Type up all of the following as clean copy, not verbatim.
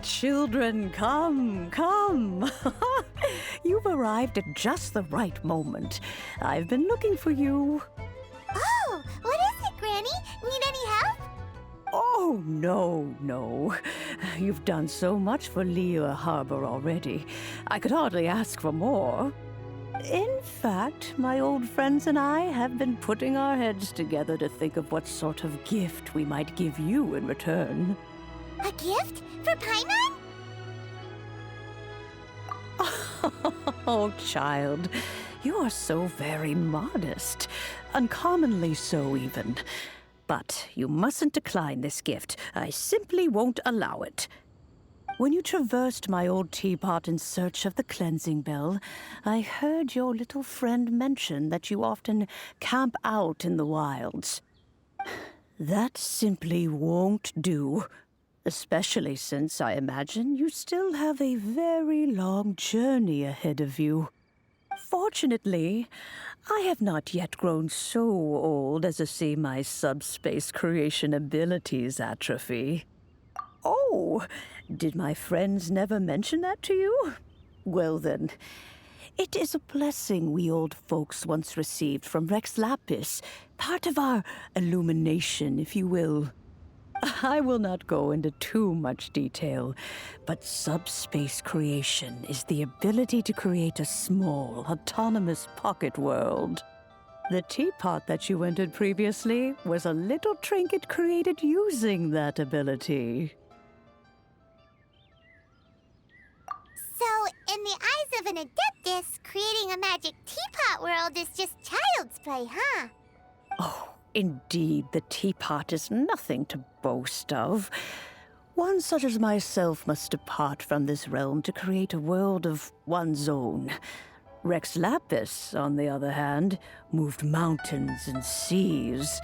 Children, come, come. You've arrived at just the right moment. I've been looking for you. Oh, what is it, Granny? Need any help? Oh, no. You've done so much for Liyue Harbor already. I could hardly ask for more. In fact, my old friends and I have been putting our heads together to think of what sort of gift we might give you in return. A gift? For Paimon? Oh, child, you are so very modest. Uncommonly so, even. But you mustn't decline this gift. I simply won't allow it. When you traversed my old teapot in search of the cleansing bell, I heard your little friend mention that you often camp out in the wilds. That simply won't do, especially since I imagine you still have a very long journey ahead of you. Fortunately, I have not yet grown so old as to see my subspace creation abilities atrophy. Oh, did my friends never mention that to you? Well then, it is a blessing we old folks once received from Rex Lapis, part of our illumination, if you will. I will not go into too much detail, but subspace creation is the ability to create a small, autonomous pocket world. The teapot that you entered previously was a little trinket created using that ability. So, in the eyes of an Adeptus, creating a magic teapot world is just child's play, huh? Oh, indeed, the teapot is nothing to boast of. One such as myself must depart from this realm to create a world of one's own. Rex Lapis, on the other hand, moved mountains and seas.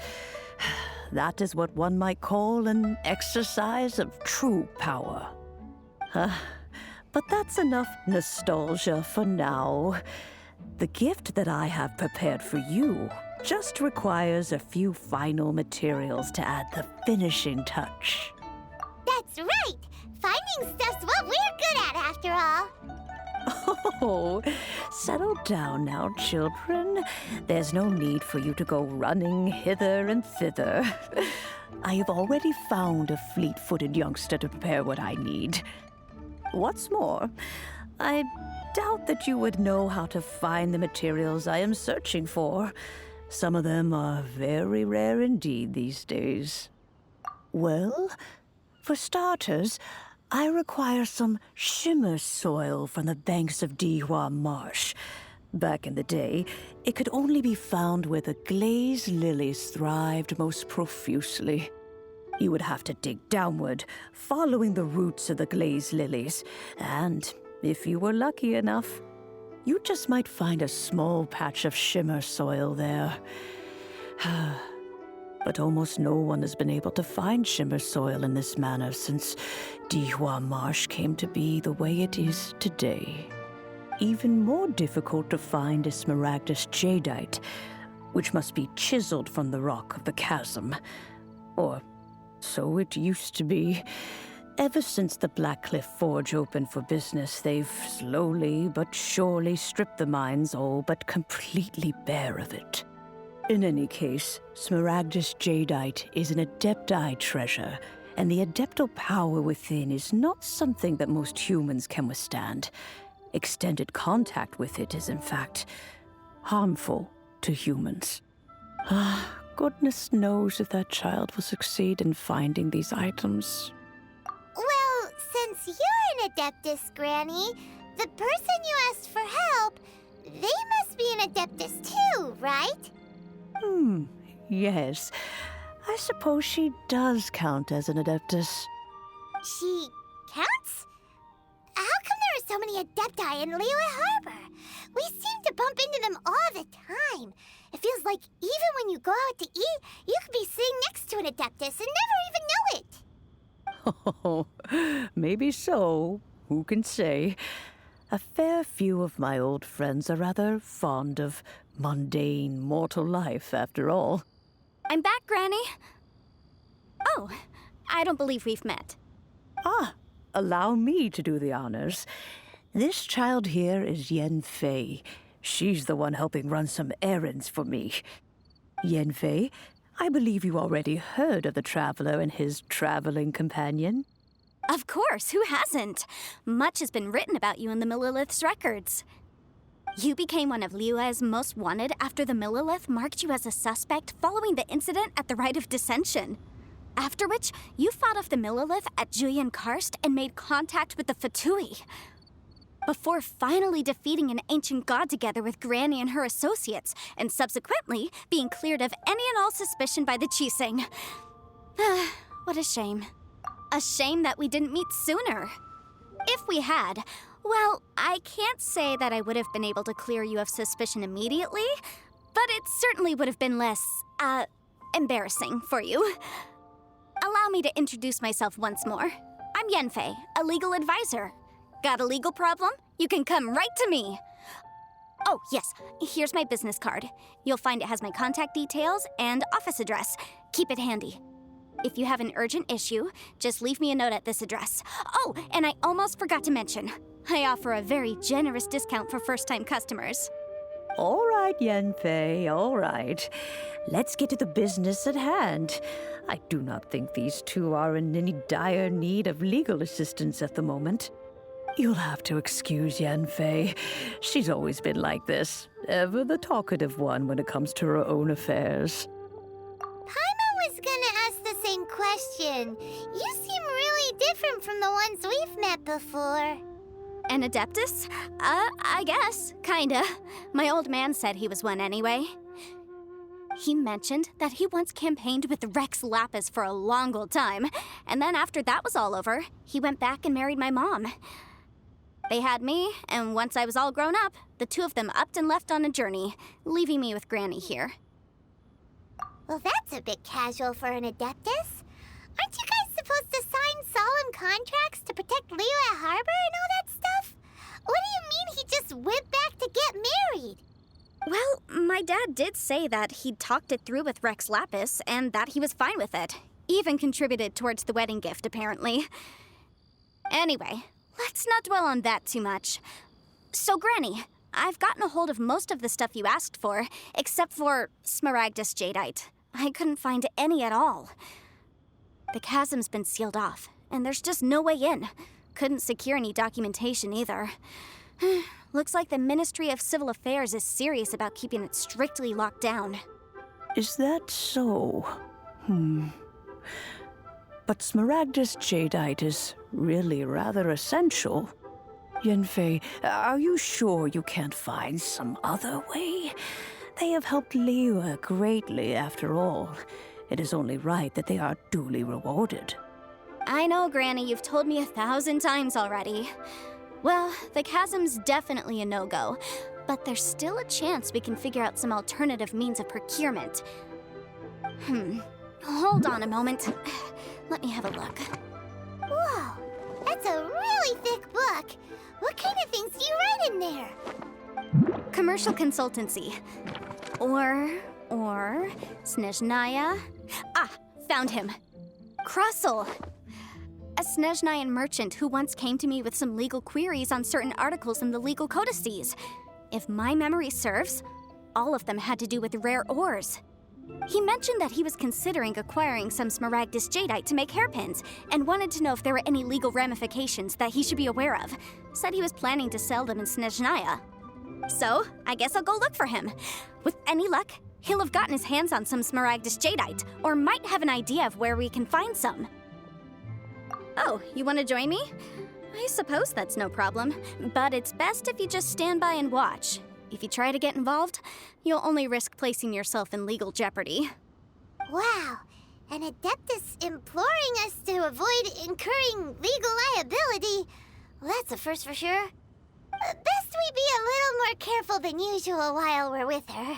That is what one might call an exercise of true power. But that's enough nostalgia for now. The gift that I have prepared for you just requires a few final materials to add the finishing touch. That's right! Finding stuff's what we're good at, after all. Oh, settle down now, children. There's no need for you to go running hither and thither. I have already found a fleet-footed youngster to prepare what I need. What's more, I doubt that you would know how to find the materials I am searching for. Some of them are very rare indeed these days. Well, for starters, I require some shimmer soil from the banks of Dihua Marsh. Back in the day, it could only be found where the glazed lilies thrived most profusely. You would have to dig downward, following the roots of the glazed lilies, and if you were lucky enough, you just might find a small patch of shimmer soil there. But almost no one has been able to find shimmer soil in this manner since Dihua Marsh came to be the way it is today. Even more difficult to find is smaragdus jadeite, which must be chiseled from the rock of the chasm. Or so it used to be. Ever since the Blackcliff Forge opened for business, they've slowly but surely stripped the mines all but completely bare of it. In any case, smaragdus jadeite is an adepti treasure, and the adeptal power within is not something that most humans can withstand. Extended contact with it is, in fact, harmful to humans. Goodness knows if that child will succeed in finding these items. Well, since you're an Adeptus, Granny, the person you asked for help, they must be an Adeptus too, right? Yes. I suppose she does count as an Adeptus. She counts? How come there are so many Adepti in Liyue Harbor? We seem to bump into them all the time. It feels like even when you go out to eat, you could be sitting next to an Adeptus and never even know it. Oh, maybe so. Who can say? A fair few of my old friends are rather fond of mundane mortal life, after all. I'm back, Granny. Oh, I don't believe we've met. Ah, allow me to do the honors. This child here is Yanfei. She's the one helping run some errands for me. Yanfei, I believe you already heard of the traveler and his traveling companion. Of course, who hasn't? Much has been written about you in the Millilith's records. You became one of Liyue's most wanted after the Millilith marked you as a suspect following the incident at the Rite of Dissension. After which, you fought off the Millilith at Julian Karst and made contact with the Fatui. Before finally defeating an ancient god together with Granny and her associates, and subsequently being cleared of any and all suspicion by the Qixing. What a shame. A shame that we didn't meet sooner. If we had, well, I can't say that I would have been able to clear you of suspicion immediately, but it certainly would have been less, embarrassing for you. Allow me to introduce myself once more. I'm Yanfei, a legal advisor. Got a legal problem? You can come right to me. Oh, yes, here's my business card. You'll find it has my contact details and office address. Keep it handy. If you have an urgent issue, just leave me a note at this address. Oh, and I almost forgot to mention, I offer a very generous discount for first-time customers. All right, Yanfei, all right. Let's get to the business at hand. I do not think these two are in any dire need of legal assistance at the moment. You'll have to excuse Yanfei. She's always been like this, ever the talkative one when it comes to her own affairs. Paimon was gonna ask the same question. You seem really different from the ones we've met before. An Adeptus? I guess, kinda. My old man said he was one anyway. He mentioned that he once campaigned with Rex Lapis for a long old time, and then after that was all over, he went back and married my mom. They had me, and once I was all grown up, the two of them upped and left on a journey, leaving me with Granny here. Well, that's a bit casual for an Adeptus. Aren't you guys supposed to sign solemn contracts to protect Liyue Harbor and all that stuff? What do you mean he just went back to get married? Well, my dad did say that he'd talked it through with Rex Lapis, and that he was fine with it. Even contributed towards the wedding gift, apparently. Anyway, let's not dwell on that too much. So, Granny, I've gotten a hold of most of the stuff you asked for, except for Smaragdus Jadeite. I couldn't find any at all. The chasm's been sealed off, and there's just no way in. Couldn't secure any documentation either. Looks like the Ministry of Civil Affairs is serious about keeping it strictly locked down. Is that so? But Smaragdus Jadeite is really rather essential. Yanfei, are you sure you can't find some other way? They have helped Liyue greatly, after all. It is only right that they are duly rewarded. I know, Granny, you've told me 1,000 times already. Well, the chasm's definitely a no-go, but there's still a chance we can figure out some alternative means of procurement. Hold on a moment. Let me have a look. Whoa, that's a really thick book. What kind of things do you write in there? Commercial consultancy. Or Snezhnaya. Ah, found him. Krosl. A Snezhnayan merchant who once came to me with some legal queries on certain articles in the legal codices. If my memory serves, all of them had to do with rare ores. He mentioned that he was considering acquiring some Smaragdus Jadeite to make hairpins, and wanted to know if there were any legal ramifications that he should be aware of. Said he was planning to sell them in Snezhnaya. So, I guess I'll go look for him. With any luck, he'll have gotten his hands on some Smaragdus Jadeite, or might have an idea of where we can find some. Oh, you want to join me? I suppose that's no problem, but it's best if you just stand by and watch. If you try to get involved, you'll only risk placing yourself in legal jeopardy. Wow, an Adeptus imploring us to avoid incurring legal liability. Well, that's a first for sure. Best we be a little more careful than usual while we're with her.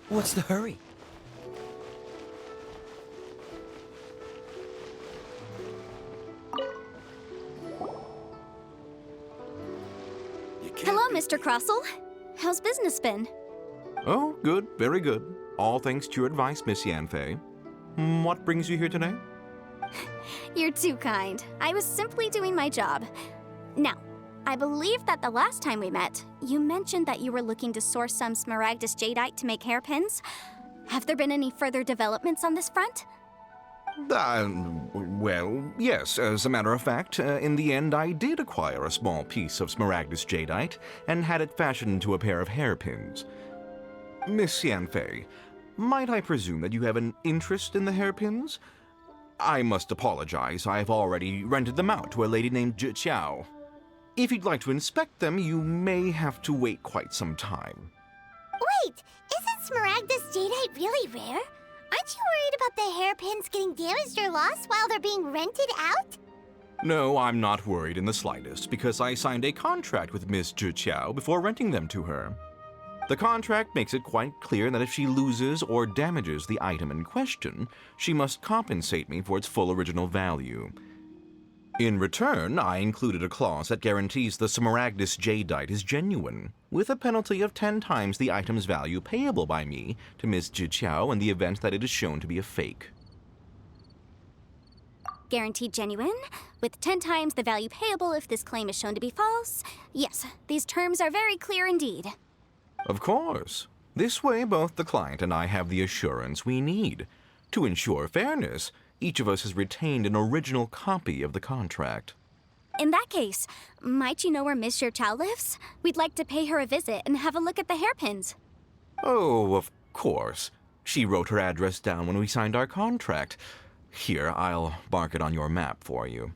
What's the hurry? Hello, Mr. Krosl. How's business been? Oh, good, very good. All thanks to your advice, Miss Yanfei. What brings you here today? You're too kind. I was simply doing my job. Now, I believe that the last time we met, you mentioned that you were looking to source some smaragdus jadeite to make hairpins. Have there been any further developments on this front? Well, yes. As a matter of fact, in the end, I did acquire a small piece of smaragdus jadeite and had it fashioned into a pair of hairpins. Miss Yanfei, might I presume that you have an interest in the hairpins? I must apologize. I've already rented them out to a lady named Zhiqiao. If you'd like to inspect them, you may have to wait quite some time. Wait, isn't smaragdus jadeite really rare? Aren't you worried about the hairpins getting damaged or lost while they're being rented out? No, I'm not worried in the slightest, because I signed a contract with Miss Zhiqiao before renting them to her. The contract makes it quite clear that if she loses or damages the item in question, she must compensate me for its full original value. In return, I included a clause that guarantees the smaragdus jadeite is genuine, with a penalty of 10 times the item's value payable by me to Miss Zhiqiao in the event that it is shown to be a fake. Guaranteed genuine, with 10 times the value payable if this claim is shown to be false. Yes, these terms are very clear indeed. Of course. This way, both the client and I have the assurance we need. To ensure fairness, each of us has retained an original copy of the contract. In that case, might you know where Miss Zhiqiao lives? We'd like to pay her a visit and have a look at the hairpins. Oh, of course. She wrote her address down when we signed our contract. Here, I'll mark it on your map for you.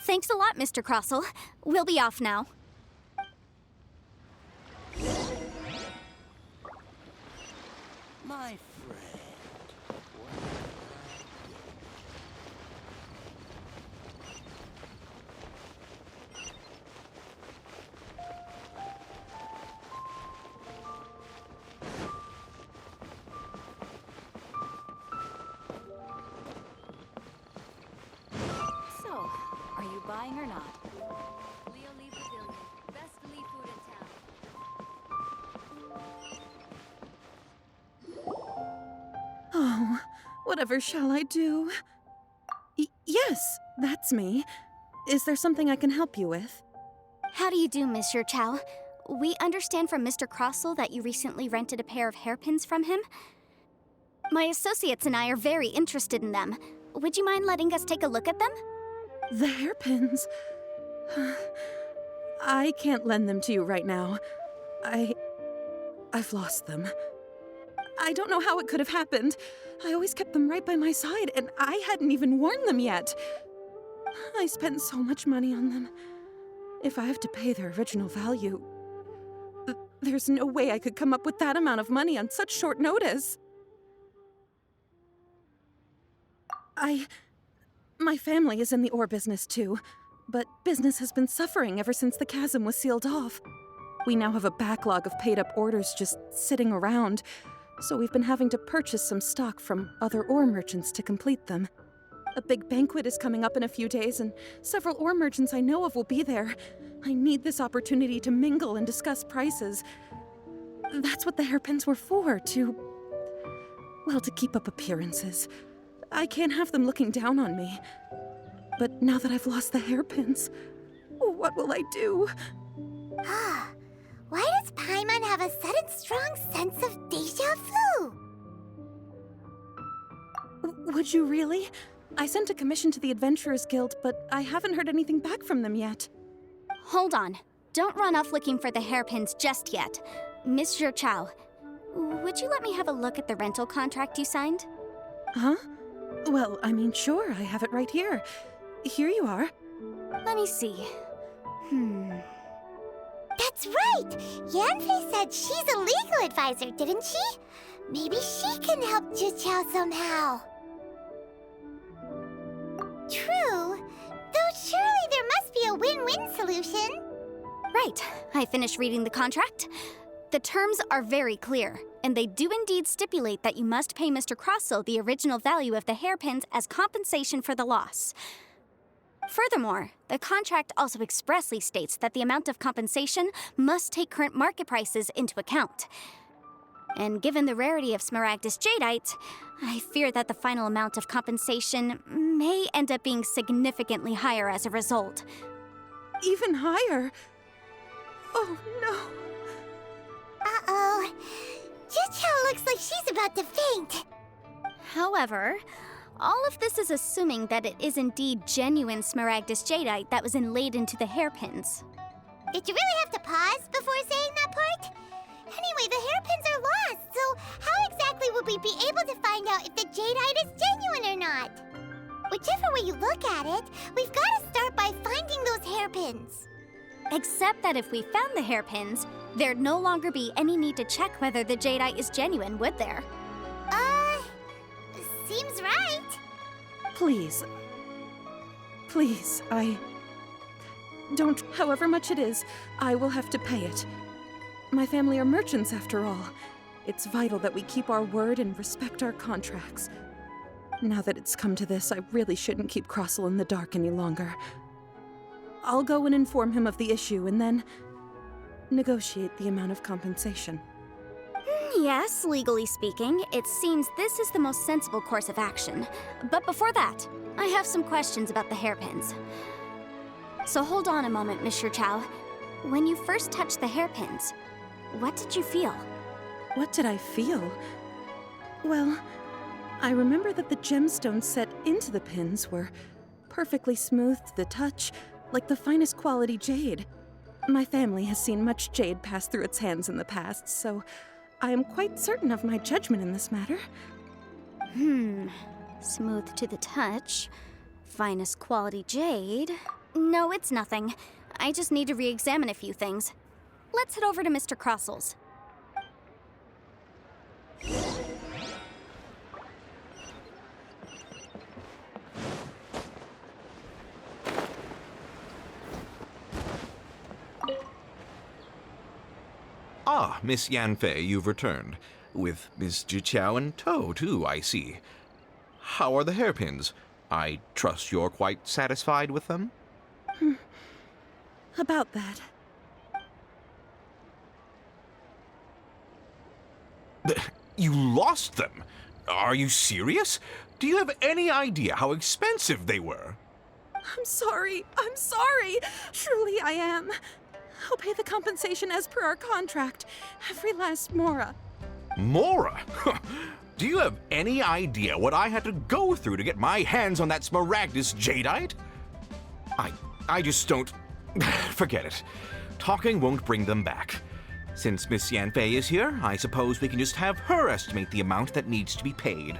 Thanks a lot, Mr. Krosl. We'll be off now. My friend. So, are you buying or not? Leo Lee Pavilion. Best Lee food in town. Oh, whatever shall I do? Yes, that's me. Is there something I can help you with? How do you do, Miss Zhiqiao? We understand from Mr. Krosl that you recently rented a pair of hairpins from him. My associates and I are very interested in them. Would you mind letting us take a look at them? The hairpins? I can't lend them to you right now. I've lost them. I don't know how it could have happened. I always kept them right by my side, and I hadn't even worn them yet. I spent so much money on them. If I have to pay their original value, there's no way I could come up with that amount of money on such short notice. My family is in the ore business too, but business has been suffering ever since the chasm was sealed off. We now have a backlog of paid-up orders just sitting around, so we've been having to purchase some stock from other ore merchants to complete them. A big banquet is coming up in a few days, and several ore merchants I know of will be there. I need this opportunity to mingle and discuss prices. That's what the hairpins were for, to keep up appearances. I can't have them looking down on me. But now that I've lost the hairpins, what will I do? Why does Paimon have a sudden strong sense of déjà vu? Would you really? I sent a commission to the Adventurers Guild, but I haven't heard anything back from them yet. Hold on. Don't run off looking for the hairpins just yet. Miss Zhiqiao, would you let me have a look at the rental contract you signed? Huh? Well, I mean, sure, I have it right here. Here you are. Let me see. That's right! Yanfei said she's a legal advisor, didn't she? Maybe she can help Zhiqiao somehow. True, though surely there must be a win-win solution. Right. I finished reading the contract. The terms are very clear, and they do indeed stipulate that you must pay Mr. Krosl the original value of the hairpins as compensation for the loss. Furthermore, the contract also expressly states that the amount of compensation must take current market prices into account. And given the rarity of Smaragdus Jadeite, I fear that the final amount of compensation may end up being significantly higher as a result. Even higher? Oh, no. Uh-oh. Zhiqiao looks like she's about to faint. However, all of this is assuming that it is indeed genuine Smaragdus Jadeite that was inlaid into the hairpins. Did you really have to pause before saying that part? Anyway, the hairpins are lost, so how exactly would we be able to find out if the jadeite is genuine or not? Whichever way you look at it, we've got to start by finding those hairpins. Except that if we found the hairpins, there'd no longer be any need to check whether the jadeite is genuine, would there? Seems right. Please. Please, I... Don't, however much it is, I will have to pay it. My family are merchants, after all. It's vital that we keep our word and respect our contracts. Now that it's come to this, I really shouldn't keep Krosl in the dark any longer. I'll go and inform him of the issue and then negotiate the amount of compensation. Yes, legally speaking, it seems this is the most sensible course of action. But before that, I have some questions about the hairpins. So hold on a moment, Miss Zhiqiao. When you first touched the hairpins, what did you feel? What did I feel? Well, I remember that the gemstones set into the pins were perfectly smooth to the touch, like the finest quality jade. My family has seen much jade pass through its hands in the past, so I am quite certain of my judgment in this matter. Smooth to the touch. Finest quality jade. No, it's nothing. I just need to re-examine a few things. Let's head over to Mr. Krosl's. Ah, Miss Yanfei, you've returned. With Miss Zhiqiao in tow, too, I see. How are the hairpins? I trust you're quite satisfied with them? About that. You lost them? Are you serious? Do you have any idea how expensive they were? I'm sorry. Truly I am. I'll pay the compensation as per our contract. Every last mora. Mora? Do you have any idea what I had to go through to get my hands on that Smaragdus Jadeite? I just don't... Forget it. Talking won't bring them back. Since Miss Yanfei is here, I suppose we can just have her estimate the amount that needs to be paid.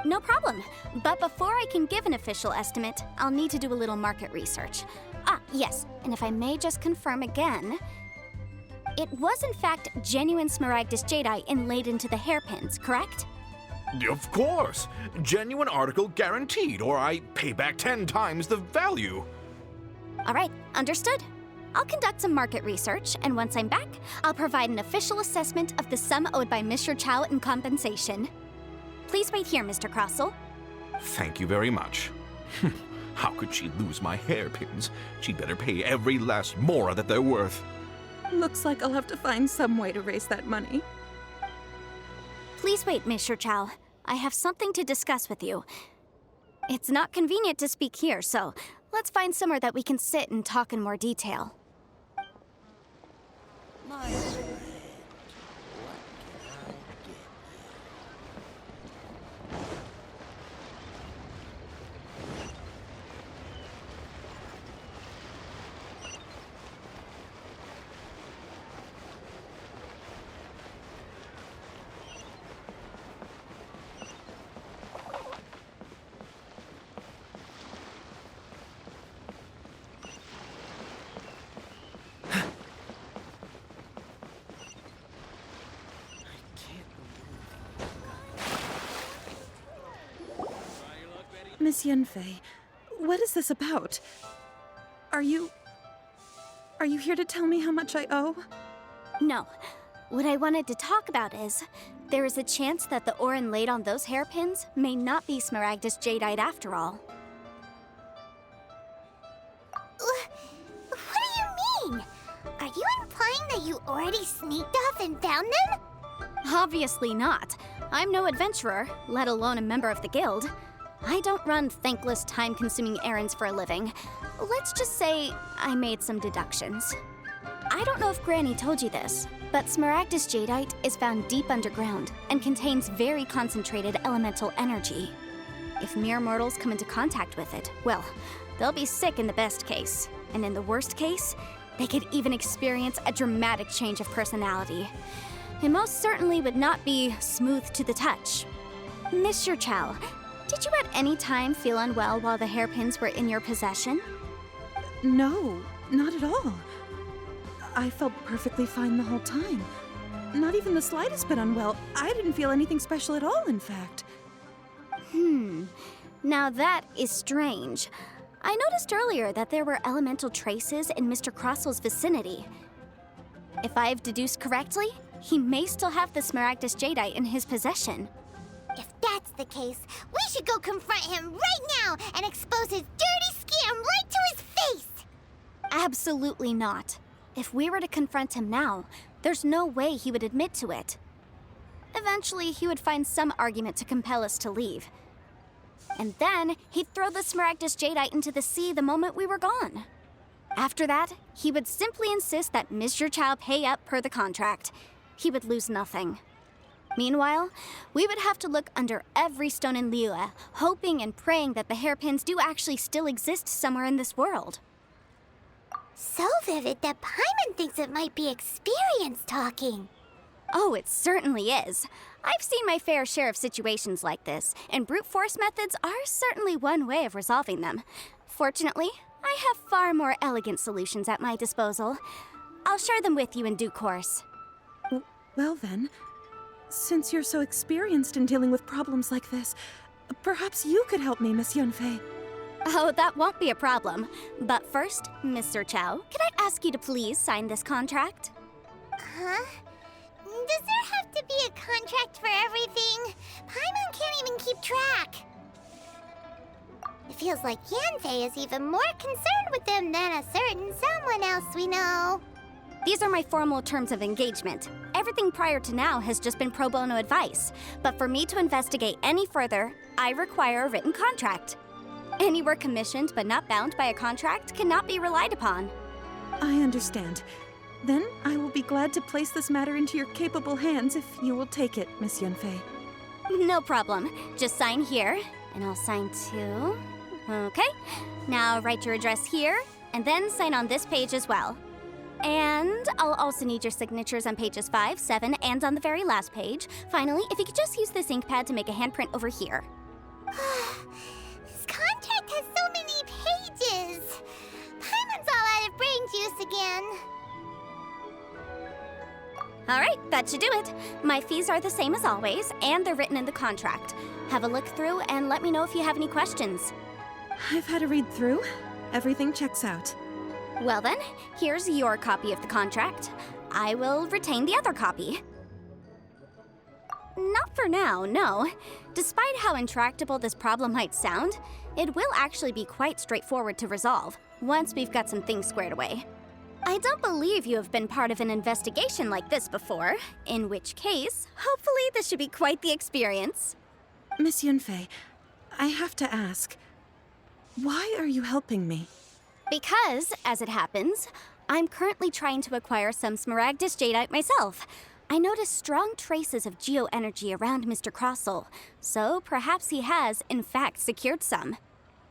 No problem. But before I can give an official estimate, I'll need to do a little market research. Ah, yes, and if I may just confirm again, it was in fact genuine Smaragdus Jadeite inlaid into the hairpins, correct? Of course! Genuine article guaranteed, or I pay back 10 times the value. All right, understood. I'll conduct some market research, and once I'm back, I'll provide an official assessment of the sum owed by Miss Zhiqiao in compensation. Please wait here, Mr. Krosl. Thank you very much. How could she lose my hairpins? She'd better pay every last mora that they're worth. Looks like I'll have to find some way to raise that money. Please wait, Miss Zhiqiao. I have something to discuss with you. It's not convenient to speak here, so let's find somewhere that we can sit and talk in more detail. My friend, what can I get? Miss Yanfei, what is this about? Are you here to tell me how much I owe? No. What I wanted to talk about is, there is a chance that the ore inlaid on those hairpins may not be Smaragdus jadeite after all. What do you mean? Are you implying that you already sneaked off and found them? Obviously not. I'm no adventurer, let alone a member of the guild. I don't run thankless, time-consuming errands for a living. Let's just say I made some deductions. I don't know if Granny told you this, but Smaragdus jadeite is found deep underground and contains very concentrated elemental energy. If mere mortals come into contact with it, well, they'll be sick in the best case. And in the worst case, they could even experience a dramatic change of personality. It most certainly would not be smooth to the touch. Miss Zhiqiao, did you at any time feel unwell while the hairpins were in your possession? No, not at all. I felt perfectly fine the whole time. Not even the slightest bit unwell. I didn't feel anything special at all, in fact. Now that is strange. I noticed earlier that there were elemental traces in Mr. Krosl's vicinity. If I've deduced correctly, he may still have the Smaragdus jadeite in his possession. If that's the case, we should go confront him right now and expose his dirty scam right to his face! Absolutely not. If we were to confront him now, there's no way he would admit to it. Eventually, he would find some argument to compel us to leave. And then, he'd throw the Smaragdus jadeite into the sea the moment we were gone. After that, he would simply insist that Miss Zhiqiao pay up per the contract. He would lose nothing. Meanwhile, we would have to look under every stone in Liyue, hoping and praying that the hairpins do actually still exist somewhere in this world. So vivid that Paimon thinks it might be experience talking. Oh, it certainly is. I've seen my fair share of situations like this, and brute force methods are certainly one way of resolving them. Fortunately, I have far more elegant solutions at my disposal. I'll share them with you in due course. Well then, since you're so experienced in dealing with problems like this, perhaps you could help me, Miss Yunfei. Oh, that won't be a problem. But first, Miss Zhiqiao, could I ask you to please sign this contract? Huh? Does there have to be a contract for everything? Paimon can't even keep track. It feels like Yanfei is even more concerned with them than a certain someone else we know. These are my formal terms of engagement. Everything prior to now has just been pro bono advice. But for me to investigate any further, I require a written contract. Any work commissioned but not bound by a contract cannot be relied upon. I understand. Then I will be glad to place this matter into your capable hands if you will take it, Miss Yunfei. No problem. Just sign here, and I'll sign too. Okay. Now write your address here, and then sign on this page as well. And I'll also need your signatures on pages 5, 7, and on the very last page. Finally, if you could just use this ink pad to make a handprint over here. This contract has so many pages. Paimon's all out of brain juice again. All right, that should do it. My fees are the same as always, and they're written in the contract. Have a look through and let me know if you have any questions. I've had a read through. Everything checks out. Well then, here's your copy of the contract. I will retain the other copy. Not for now, no. Despite how intractable this problem might sound, it will actually be quite straightforward to resolve, once we've got some things squared away. I don't believe you have been part of an investigation like this before, in which case, hopefully this should be quite the experience. Miss Yunfei, I have to ask, why are you helping me? Because, as it happens, I'm currently trying to acquire some Smaragdus jadeite myself. I noticed strong traces of geo-energy around Mr. Krosl, so perhaps he has, in fact, secured some.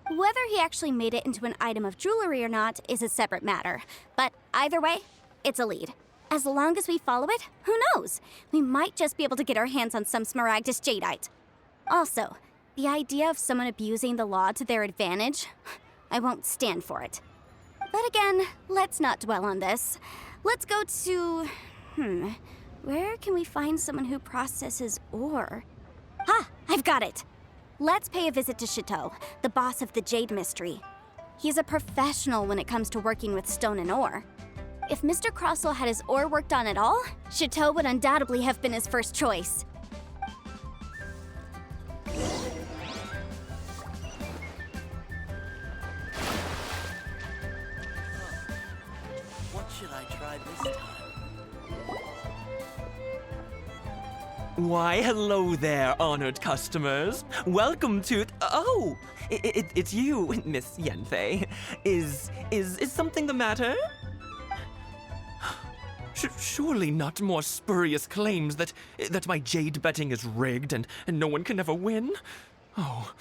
Whether he actually made it into an item of jewelry or not is a separate matter, but either way, it's a lead. As long as we follow it, who knows? We might just be able to get our hands on some Smaragdus jadeite. Also, the idea of someone abusing the law to their advantage, I won't stand for it. But again, let's not dwell on this. Let's go to... where can we find someone who processes ore? Ah, I've got it! Let's pay a visit to Shitou, the boss of the Jade Mystery. He's a professional when it comes to working with stone and ore. If Mr. Krosl had his ore worked on at all, Shitou would undoubtedly have been his first choice. What should I try this time? Why, hello there, honored customers. Welcome to. Oh, it's you, Miss Yanfei. Is something the matter? Surely not more spurious claims that my jade betting is rigged and no one can ever win? Oh,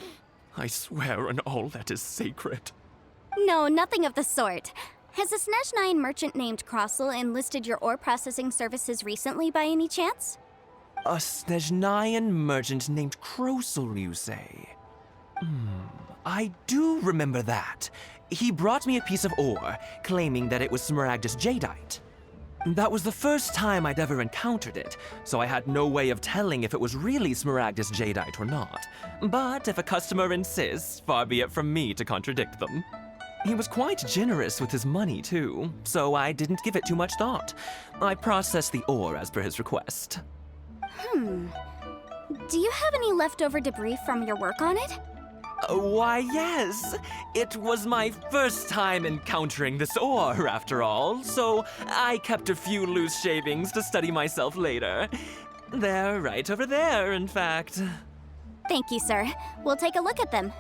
I swear on all that is sacred. No, nothing of the sort. Has a Snezhnine merchant named Krosl enlisted your ore processing services recently by any chance? A Snezhnine merchant named Krosl, you say? I do remember that. He brought me a piece of ore, claiming that it was Smaragdus jadeite. That was the first time I'd ever encountered it, so I had no way of telling if it was really Smaragdus jadeite or not. But if a customer insists, far be it from me to contradict them. He was quite generous with his money, too, so I didn't give it too much thought. I processed the ore as per his request. Do you have any leftover debris from your work on it? Why, yes. It was my first time encountering this ore, after all, so I kept a few loose shavings to study myself later. They're right over there, in fact. Thank you, sir. We'll take a look at them.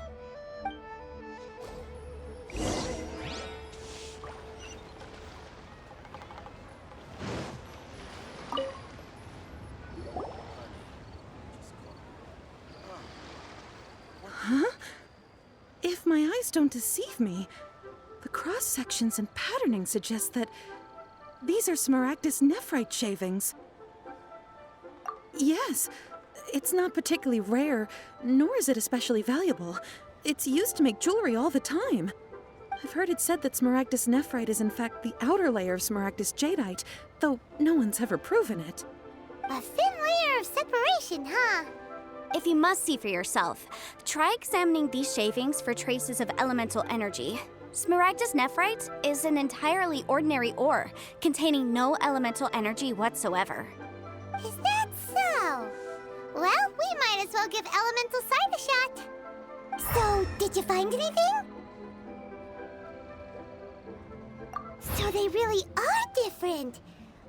If my eyes don't deceive me, the cross-sections and patterning suggest that these are Smaragdus nephrite shavings. Yes, it's not particularly rare, nor is it especially valuable. It's used to make jewelry all the time. I've heard it said that Smaragdus nephrite is in fact the outer layer of Smaragdus jadeite, though no one's ever proven it. A thin layer of separation, huh? If you must see for yourself, try examining these shavings for traces of elemental energy. Smaragdus nephrite is an entirely ordinary ore, containing no elemental energy whatsoever. Is that so? Well, we might as well give elemental sight a shot. So, did you find anything? So they really are different.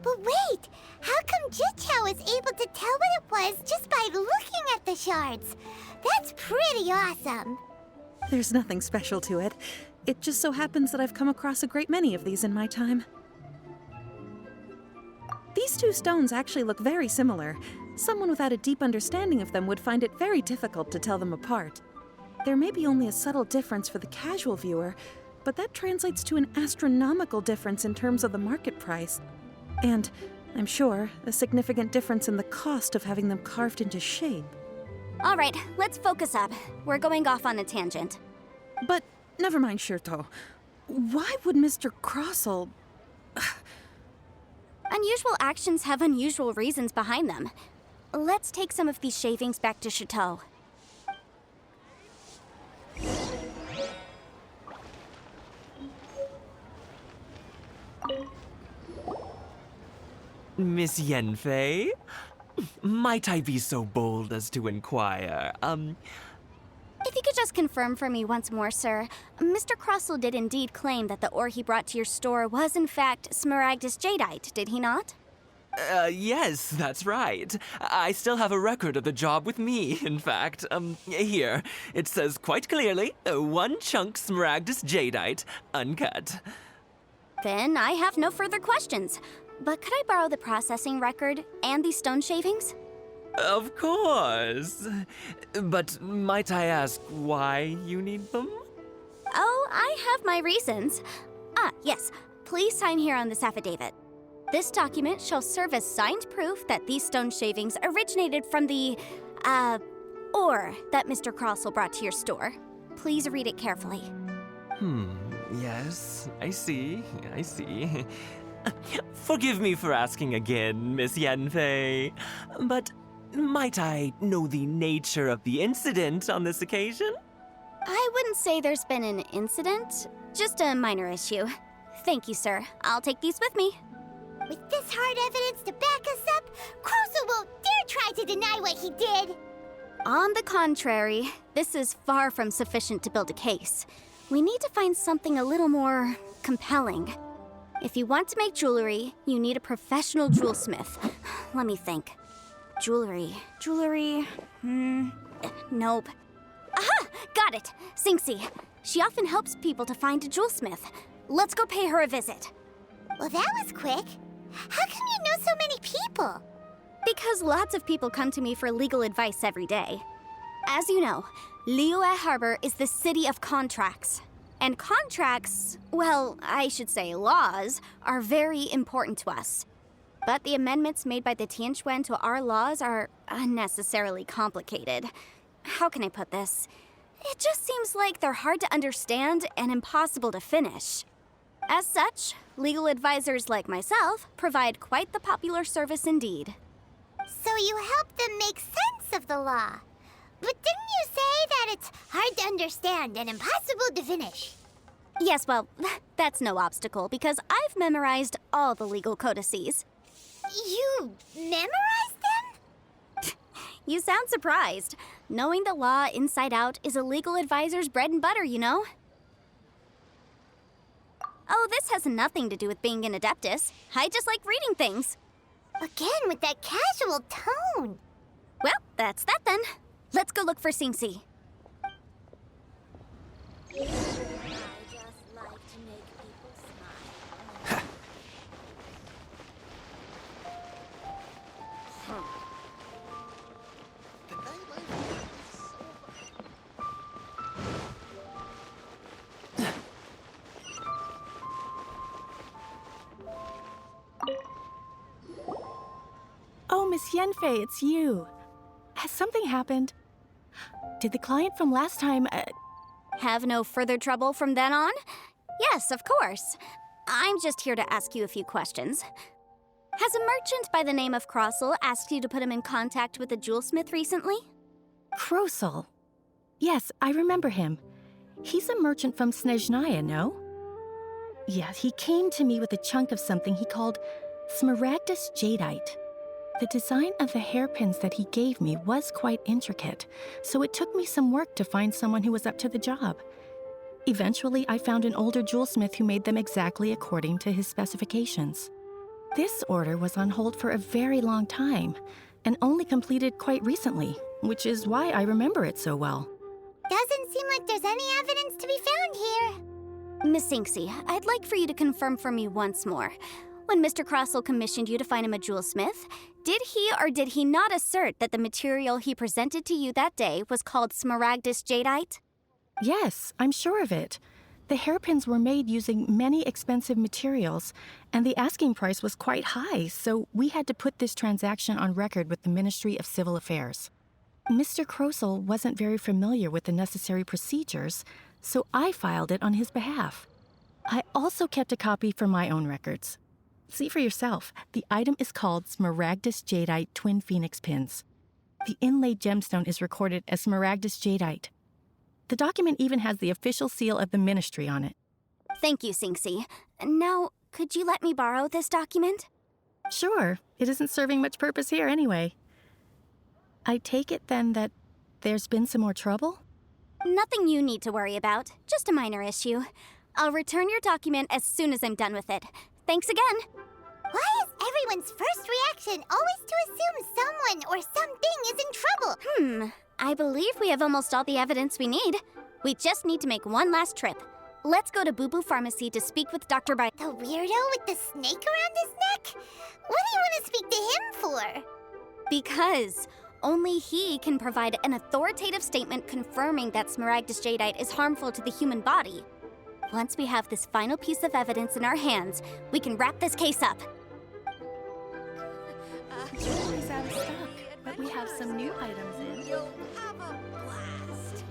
But wait, how come Zhiqiao was able to tell what it was just by looking at the shards? That's pretty awesome. There's nothing special to it. It just so happens that I've come across a great many of these in my time. These two stones actually look very similar. Someone without a deep understanding of them would find it very difficult to tell them apart. There may be only a subtle difference for the casual viewer, but that translates to an astronomical difference in terms of the market price. And, I'm sure, a significant difference in the cost of having them carved into shape. All right, let's focus up. We're going off on a tangent. But, never mind, Shitou. Why would Mr. Krosl... Unusual actions have unusual reasons behind them. Let's take some of these shavings back to Shitou. Miss Yanfei? Might I be so bold as to inquire, If you could just confirm for me once more, sir. Mr. Krosl did indeed claim that the ore he brought to your store was in fact Smaragdus jadeite, did he not? Yes, that's right. I still have a record of the job with me, in fact. Here. It says quite clearly, 1 chunk Smaragdus jadeite, uncut. Then I have no further questions. But could I borrow the processing record and these stone shavings? Of course. But might I ask why you need them? Oh, I have my reasons. Yes. Please sign here on this affidavit. This document shall serve as signed proof that these stone shavings originated from the, ore that Mr. Krosl brought to your store. Please read it carefully. Yes, I see. Forgive me for asking again, Miss Yanfei, but might I know the nature of the incident on this occasion? I wouldn't say there's been an incident, just a minor issue. Thank you, sir. I'll take these with me. With this hard evidence to back us up, Krosl won't dare try to deny what he did. On the contrary, this is far from sufficient to build a case. We need to find something a little more compelling. If you want to make jewelry, you need a professional jewelsmith. Let me think. Jewelry. Nope. Aha! Got it! Xingxi. She often helps people to find a jewelsmith. Let's go pay her a visit. Well, that was quick. How come you know so many people? Because lots of people come to me for legal advice every day. As you know, Liyue Harbor is the city of contracts. And contracts, well, I should say laws, are very important to us. But the amendments made by the Tianquan to our laws are unnecessarily complicated. How can I put this? It just seems like they're hard to understand and impossible to finish. As such, legal advisors like myself provide quite the popular service indeed. So you help them make sense of the law. But didn't you say that it's hard to understand and impossible to finish? Yes, well, that's no obstacle because I've memorized all the legal codices. You memorized them? You sound surprised. Knowing the law inside out is a legal advisor's bread and butter, you know? Oh, this has nothing to do with being an adeptus. I just like reading things. Again, with that casual tone. Well, that's that then. Let's go look for Xingxi. I just like to make people smile. The nightlife is so... Oh, Miss Yanfei, it's you. Has something happened? Did the client from last time, Have no further trouble from then on? Yes, of course. I'm just here to ask you a few questions. Has a merchant by the name of Krosl asked you to put him in contact with a jewelsmith recently? Krosl? Yes, I remember him. He's a merchant from Snezhnaya, no? Yeah, he came to me with a chunk of something he called smaragdus jadeite. The design of the hairpins that he gave me was quite intricate, so it took me some work to find someone who was up to the job. Eventually, I found an older jewelsmith who made them exactly according to his specifications. This order was on hold for a very long time, and only completed quite recently, which is why I remember it so well. Doesn't seem like there's any evidence to be found here. Miss Xingxi, I'd like for you to confirm for me once more. When Mr. Krosl commissioned you to find him a jewelsmith, did he or did he not assert that the material he presented to you that day was called smaragdus jadeite? Yes, I'm sure of it. The hairpins were made using many expensive materials, and the asking price was quite high, so we had to put this transaction on record with the Ministry of Civil Affairs. Mr. Krosl wasn't very familiar with the necessary procedures, so I filed it on his behalf. I also kept a copy for my own records. See for yourself, the item is called Smaragdus Jadeite Twin Phoenix Pins. The inlaid gemstone is recorded as Smaragdus Jadeite. The document even has the official seal of the ministry on it. Thank you, Xingxi. Now, could you let me borrow this document? Sure, it isn't serving much purpose here anyway. I take it then that there's been some more trouble? Nothing you need to worry about, just a minor issue. I'll return your document as soon as I'm done with it. Thanks again. Why is everyone's first reaction always to assume someone or something is in trouble? I believe we have almost all the evidence we need. We just need to make one last trip. Let's go to Boo Boo Pharmacy to speak with Dr. Bai. The weirdo with the snake around his neck? What do you want to speak to him for? Because only he can provide an authoritative statement confirming that smaragdus jadeite is harmful to the human body. Once we have this final piece of evidence in our hands, we can wrap this case up. Jewelry's out of stock, but we have some new items in. You'll have a blast.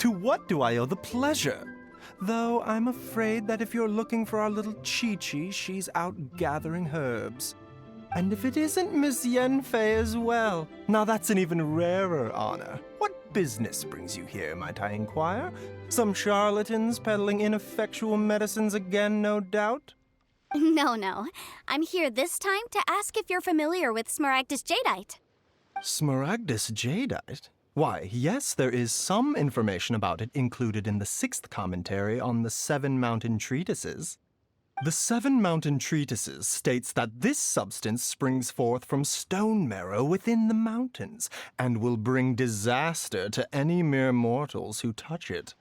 To what do I owe the pleasure? Though I'm afraid that if you're looking for our little Chi-Chi, she's out gathering herbs. And if it isn't Miss Yanfei as well, now that's an even rarer honor. What business brings you here, might I inquire? Some charlatans peddling ineffectual medicines again, no doubt? No. I'm here this time to ask if you're familiar with Smaragdus Jadeite. Smaragdus Jadeite? Why, yes, there is some information about it included in the 6th commentary on the 7 Mountain Treatises. The 7 Mountain Treatises states that this substance springs forth from stone marrow within the mountains, and will bring disaster to any mere mortals who touch it.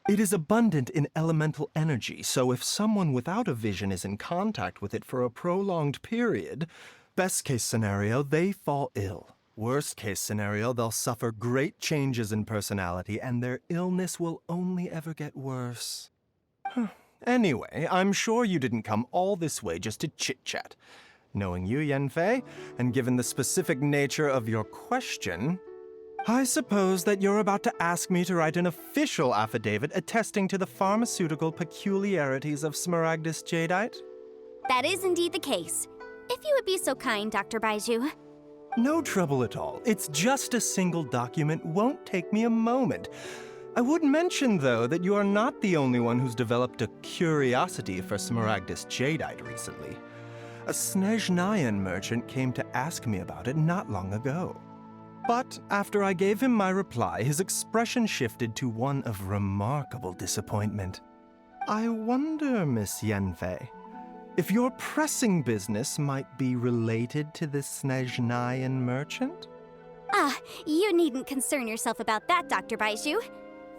It is abundant in elemental energy, so if someone without a vision is in contact with it for a prolonged period, best case scenario, they fall ill. Worst case scenario, they'll suffer great changes in personality, and their illness will only ever get worse. Anyway, I'm sure you didn't come all this way just to chit-chat. Knowing you, Yanfei, and given the specific nature of your question, I suppose that you're about to ask me to write an official affidavit attesting to the pharmaceutical peculiarities of Smaragdus Jadeite? That is indeed the case. If you would be so kind, Dr. Baiju. No trouble at all. It's just a single document, won't take me a moment. I would mention, though, that you are not the only one who's developed a curiosity for Smaragdus Jadeite recently. A Snezhnayan merchant came to ask me about it not long ago. But after I gave him my reply, his expression shifted to one of remarkable disappointment. I wonder, Miss Yanfei, if your pressing business might be related to this Snezhnayan merchant? You needn't concern yourself about that, Dr. Baiju.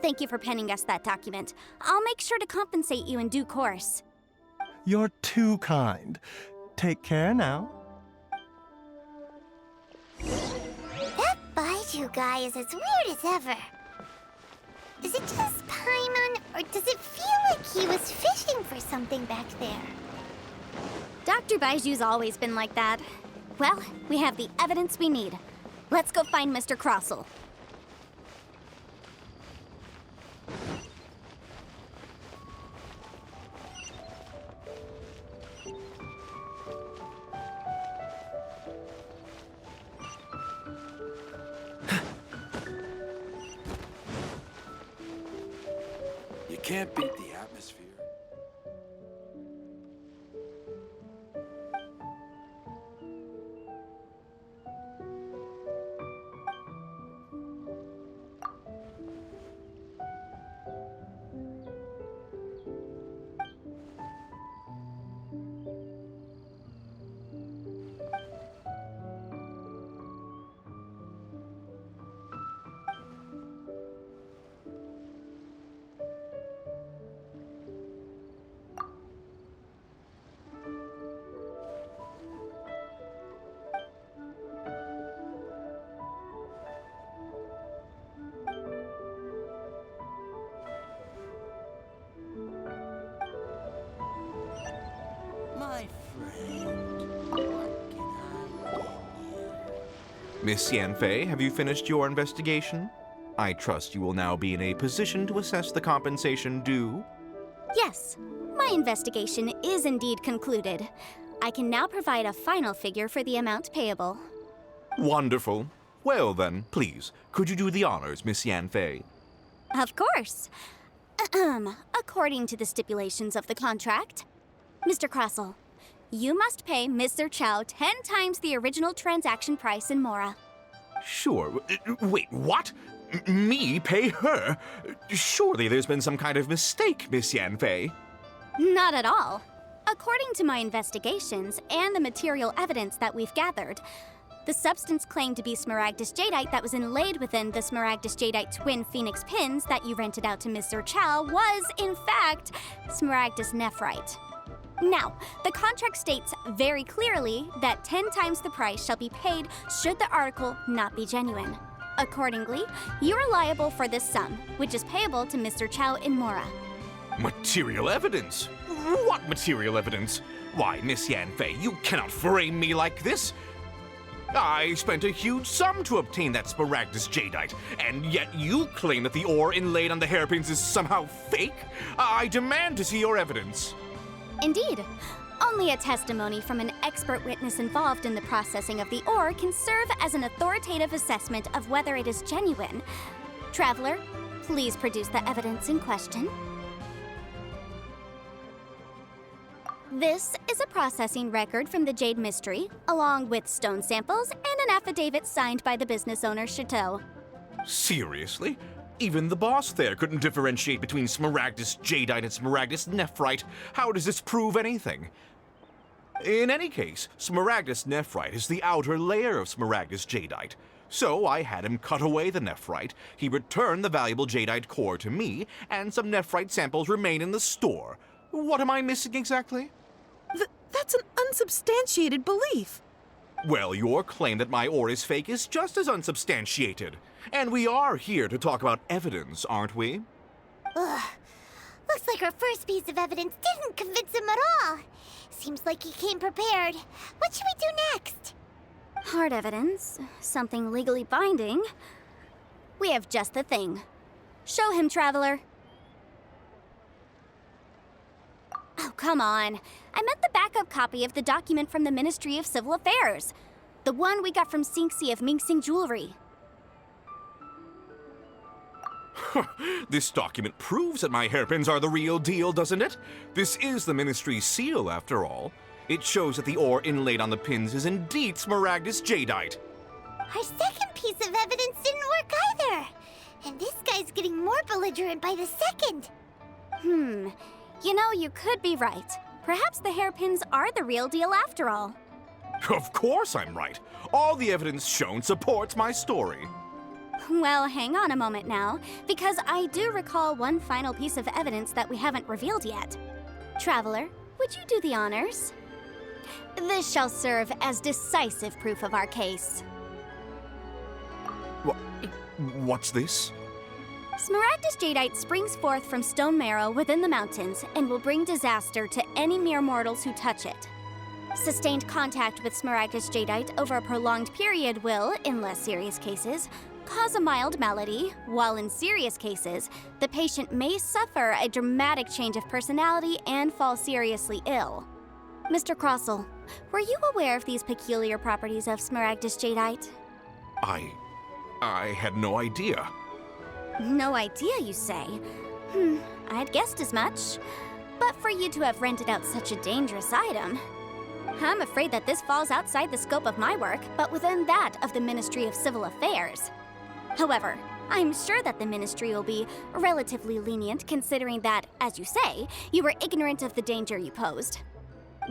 Thank you for penning us that document. I'll make sure to compensate you in due course. You're too kind. Take care now. That Baiju guy is as weird as ever. Is it just Paimon, or does it feel like he was fishing for something back there? Dr. Baiju's always been like that. Well, we have the evidence we need. Let's go find Mr. Krosl. You can't beat the atmosphere. My friend, what can I get you? Miss Yanfei, have you finished your investigation? I trust you will now be in a position to assess the compensation due. Yes, my investigation is indeed concluded. I can now provide a final figure for the amount payable. Wonderful. Well then, please, could you do the honors, Miss Yanfei? Of course. According to the stipulations of the contract, Mr. Krosl, you must pay Ms. Zhiqiao 10 times the original transaction price in Mora. Sure. Wait, what? Me pay her? Surely there's been some kind of mistake, Miss Yanfei. Not at all. According to my investigations and the material evidence that we've gathered, the substance claimed to be Smaragdus Jadeite that was inlaid within the Smaragdus Jadeite twin phoenix pins that you rented out to Ms. Zhiqiao was, in fact, Smaragdus Nephrite. Now, the contract states very clearly that 10 times the price shall be paid should the article not be genuine. Accordingly, you are liable for this sum, which is payable to Mr. Zhiqiao in Mora. Material evidence? What material evidence? Why, Miss Yanfei, you cannot frame me like this. I spent a huge sum to obtain that Smaragdus jadeite, and yet you claim that the ore inlaid on the hairpins is somehow fake? I demand to see your evidence. Indeed. Only a testimony from an expert witness involved in the processing of the ore can serve as an authoritative assessment of whether it is genuine. Traveler, please produce the evidence in question. This is a processing record from the Jade Mystery, along with stone samples and an affidavit signed by the business owner, Shitou. Seriously? Even the boss there couldn't differentiate between Smaragdus jadeite and Smaragdus nephrite. How does this prove anything? In any case, Smaragdus nephrite is the outer layer of Smaragdus jadeite. So I had him cut away the nephrite, he returned the valuable jadeite core to me, and some nephrite samples remain in the store. What am I missing exactly? That's an unsubstantiated belief. Well, your claim that my ore is fake is just as unsubstantiated. And we are here to talk about evidence, aren't we? Ugh. Looks like our first piece of evidence didn't convince him at all. Seems like he came prepared. What should we do next? Hard evidence, something legally binding. We have just the thing. Show him, Traveler. Oh, come on. I meant the backup copy of the document from the Ministry of Civil Affairs. The one we got from Xingxi of Mingxing Jewelry. This document proves that my hairpins are the real deal, doesn't it? This is the Ministry's seal, after all. It shows that the ore inlaid on the pins is indeed Smaragdus jadeite. Our second piece of evidence didn't work either. And this guy's getting more belligerent by the second. You know, you could be right. Perhaps the hairpins are the real deal after all. Of course I'm right. All the evidence shown supports my story. Well, hang on a moment now, because I do recall one final piece of evidence that we haven't revealed yet. Traveler, would you do the honors? This shall serve as decisive proof of our case. What's this? Smaragdus jadeite springs forth from stone marrow within the mountains and will bring disaster to any mere mortals who touch it. Sustained contact with Smaragdus jadeite over a prolonged period will, in less serious cases, cause a mild malady, while in serious cases, the patient may suffer a dramatic change of personality and fall seriously ill. Mr. Krosl, were you aware of these peculiar properties of Smaragdus jadeite? I had no idea. No idea, you say? I'd guessed as much. But for you to have rented out such a dangerous item, I'm afraid that this falls outside the scope of my work, but within that of the Ministry of Civil Affairs. However, I'm sure that the Ministry will be relatively lenient considering that, as you say, you were ignorant of the danger you posed.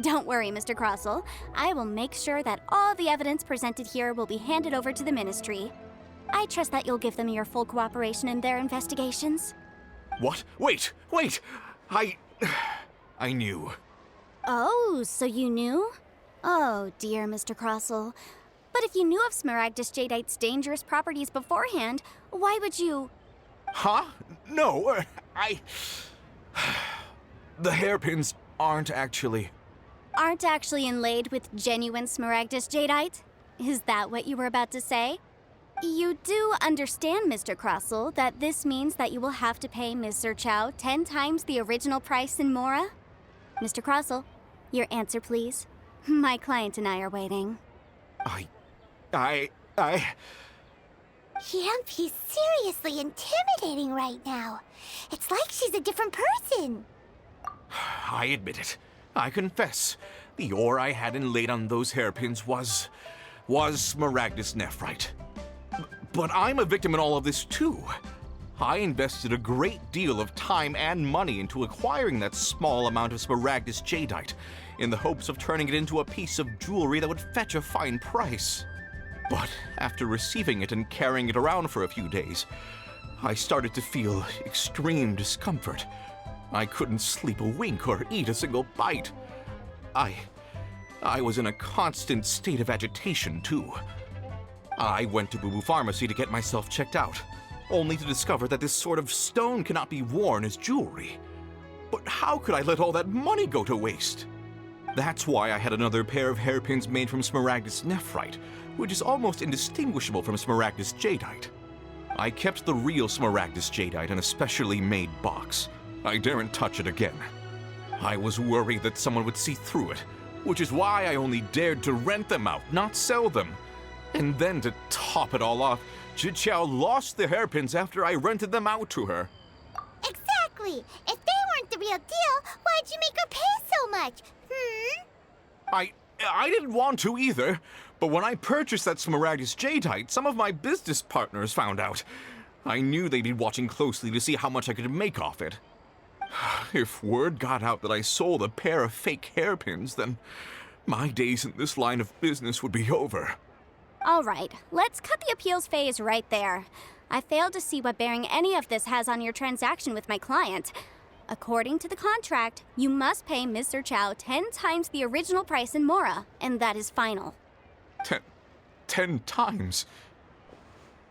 Don't worry, Mr. Krosl. I will make sure that all the evidence presented here will be handed over to the Ministry. I trust that you'll give them your full cooperation in their investigations. What? Wait! I knew. Oh, so you knew? Oh, dear Mr. Krosl. But if you knew of Smaragdus jadeite's dangerous properties beforehand, why would you... Huh? No, The hairpins aren't actually inlaid with genuine Smaragdus jadeite? Is that what you were about to say? You do understand, Mr. Krosl, that this means that you will have to pay Ms. Zhiqiao 10 times the original price in Mora? Mr. Krosl, your answer, please. My client and I are waiting. He's seriously intimidating right now. It's like she's a different person. I admit it. I confess. The ore I had inlaid on those hairpins was Smaragdus nephrite. But I'm a victim in all of this too. I invested a great deal of time and money into acquiring that small amount of Smaragdus jadeite, in the hopes of turning it into a piece of jewelry that would fetch a fine price. But after receiving it and carrying it around for a few days, I started to feel extreme discomfort. I couldn't sleep a wink or eat a single bite. I was in a constant state of agitation too. I went to Boo Boo Pharmacy to get myself checked out, only to discover that this sort of stone cannot be worn as jewelry. But how could I let all that money go to waste? That's why I had another pair of hairpins made from Smaragdus nephrite, which is almost indistinguishable from Smaragdus jadeite. I kept the real Smaragdus jadeite in a specially made box. I daren't touch it again. I was worried that someone would see through it, which is why I only dared to rent them out, not sell them. And then to top it all off, Zhiqiao lost the hairpins after I rented them out to her. Exactly! If they weren't the real deal, why'd you make her pay so much? I didn't want to either, but when I purchased that Smaragdus jadeite, some of my business partners found out. I knew they'd be watching closely to see how much I could make off it. If word got out that I sold a pair of fake hairpins, then my days in this line of business would be over. All right, let's cut the appeals phase right there. I failed to see what bearing any of this has on your transaction with my client. According to the contract, you must pay Mr. Zhiqiao 10 times the original price in Mora, and that is final. 10 times?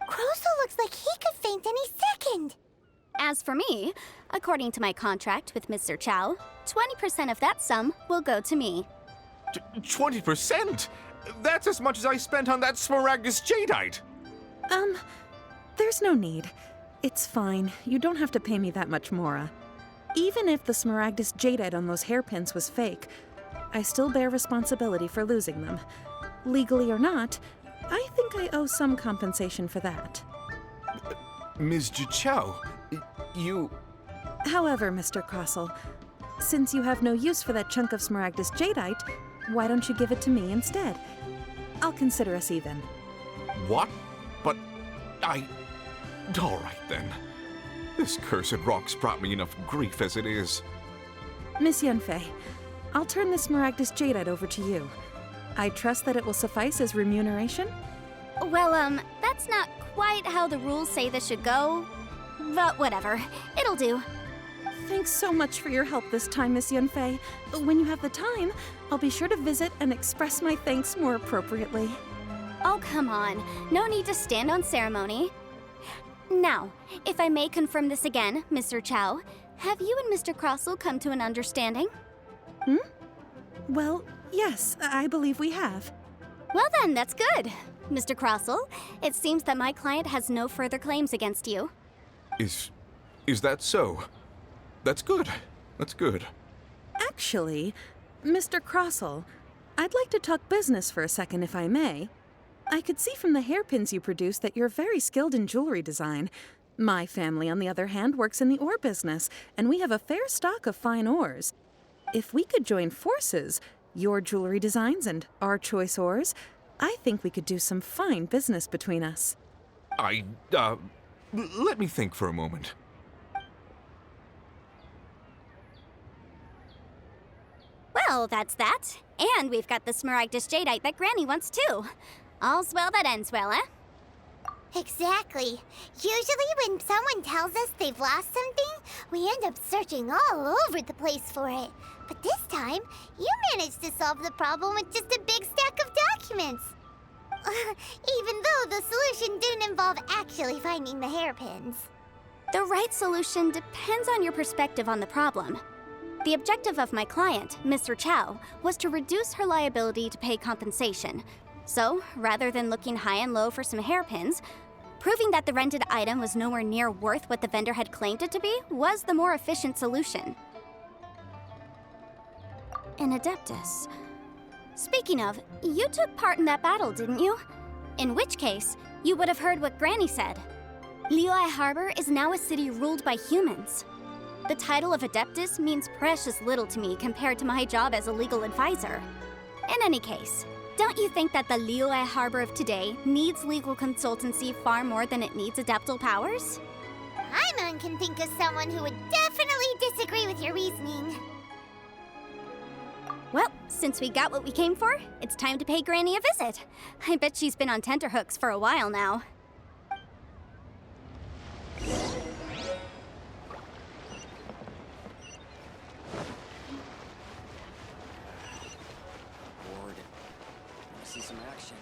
Krosl looks like he could faint any second. As for me, according to my contract with Mr. Zhiqiao, 20% of that sum will go to me. 20%? That's as much as I spent on that Smaragdus jadeite. There's no need. It's fine. You don't have to pay me that much, Mora. Even if the Smaragdus jadeite on those hairpins was fake, I still bear responsibility for losing them. Legally or not, I think I owe some compensation for that. Ms. Zhiqiao, you... However, Mr. Krosl, since you have no use for that chunk of Smaragdus jadeite, why don't you give it to me instead? I'll consider us even. What? But all right then. This cursed rock's brought me enough grief as it is. Miss Yunfei, I'll turn this Smaragdus jadeite over to you. I trust that it will suffice as remuneration? Well, that's not quite how the rules say this should go. But whatever, it'll do. Thanks so much for your help this time, Miss Yunfei. When you have the time, I'll be sure to visit and express my thanks more appropriately. Oh, come on. No need to stand on ceremony. Now, if I may confirm this again, Mr. Zhiqiao, have you and Mr. Krosl come to an understanding? Well, yes, I believe we have. Well then, that's good. Mr. Krosl, it seems that my client has no further claims against you. Is that so? That's good. That's good. Actually, Mr. Krosl, I'd like to talk business for a second, if I may. I could see from the hairpins you produce that you're very skilled in jewelry design. My family, on the other hand, works in the ore business, and we have a fair stock of fine ores. If we could join forces, your jewelry designs and our choice ores, I think we could do some fine business between us. Let me think for a moment. Well, that's that. And we've got the Smaragdus jadeite that Granny wants too. All's well that ends well, eh? Exactly. Usually when someone tells us they've lost something, we end up searching all over the place for it. But this time, you managed to solve the problem with just a big stack of documents. Even though the solution didn't involve actually finding the hairpins. The right solution depends on your perspective on the problem. The objective of my client, Mr. Zhiqiao, was to reduce her liability to pay compensation. So, rather than looking high and low for some hairpins, proving that the rented item was nowhere near worth what the vendor had claimed it to be was the more efficient solution. An Adeptus. Speaking of, you took part in that battle, didn't you? In which case, you would have heard what Granny said. Liyue Harbor is now a city ruled by humans. The title of Adeptus means precious little to me compared to my job as a legal advisor. In any case, don't you think that the Liyue Harbor of today needs legal consultancy far more than it needs adeptal powers? Paimon can think of someone who would definitely disagree with your reasoning. Well, since we got what we came for, it's time to pay Granny a visit. I bet she's been on tenterhooks for a while now. Bored. Want to see some action?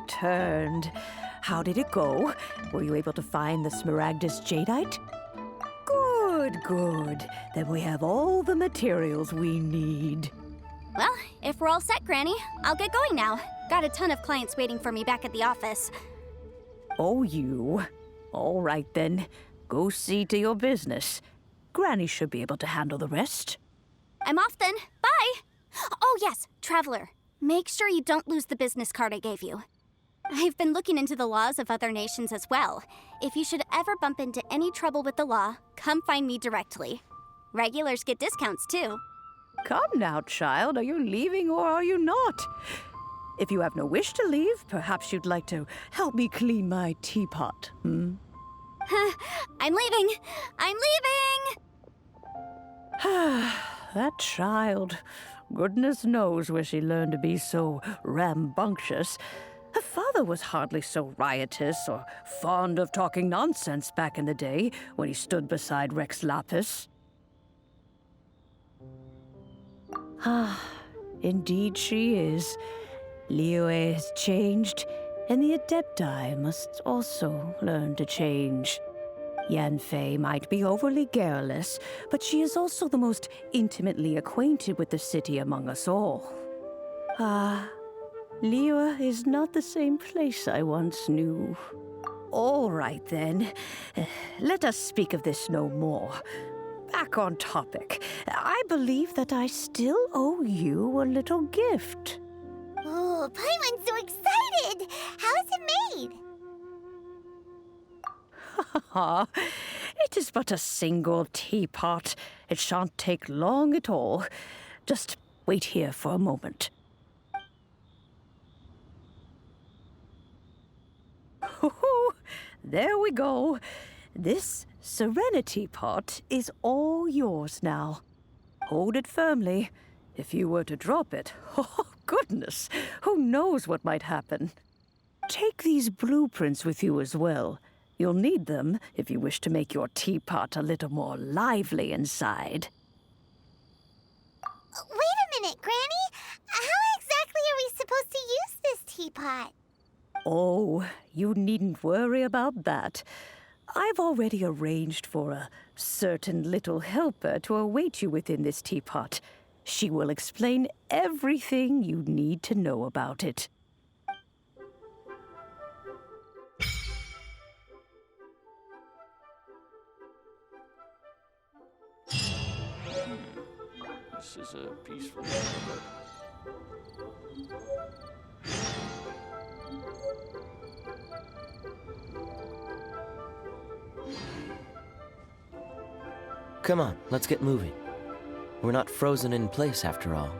returned. How did it go? Were you able to find the Smaragdus jadeite? Good, good. Then we have all the materials we need. Well, if we're all set, Granny, I'll get going now. Got a ton of clients waiting for me back at the office. Oh, you. All right, then. Go see to your business. Granny should be able to handle the rest. I'm off then. Bye! Oh, yes, Traveler. Make sure you don't lose the business card I gave you. I've been looking into the laws of other nations as well. If you should ever bump into any trouble with the law, come find me directly. Regulars get discounts, too. Come now, child. Are you leaving or are you not? If you have no wish to leave, perhaps you'd like to help me clean my teapot, hmm? I'm leaving! I'm leaving! That child. Goodness knows where she learned to be so rambunctious. Her father was hardly so riotous or fond of talking nonsense back in the day when he stood beside Rex Lapis. Ah, indeed she is. Liyue has changed, and the Adepti must also learn to change. Yanfei might be overly garrulous, but she is also the most intimately acquainted with the city among us all. Ah, Liyue is not the same place I once knew. All right, then. Let us speak of this no more. Back on topic. I believe that I still owe you a little gift. Oh, Paimon's so excited! How is it made? It is but a single teapot. It shan't take long at all. Just wait here for a moment. There we go. This Serenitea Pot is all yours now. Hold it firmly. If you were to drop it, oh goodness, who knows what might happen. Take these blueprints with you as well. You'll need them if you wish to make your teapot a little more lively inside. Wait a minute, Granny. How exactly are we supposed to use this teapot? Oh, you needn't worry about that. I've already arranged for a certain little helper to await you within this teapot. She will explain everything you need to know about it. This is a peaceful neighborhood. Come on, let's get moving. We're not frozen in place after all.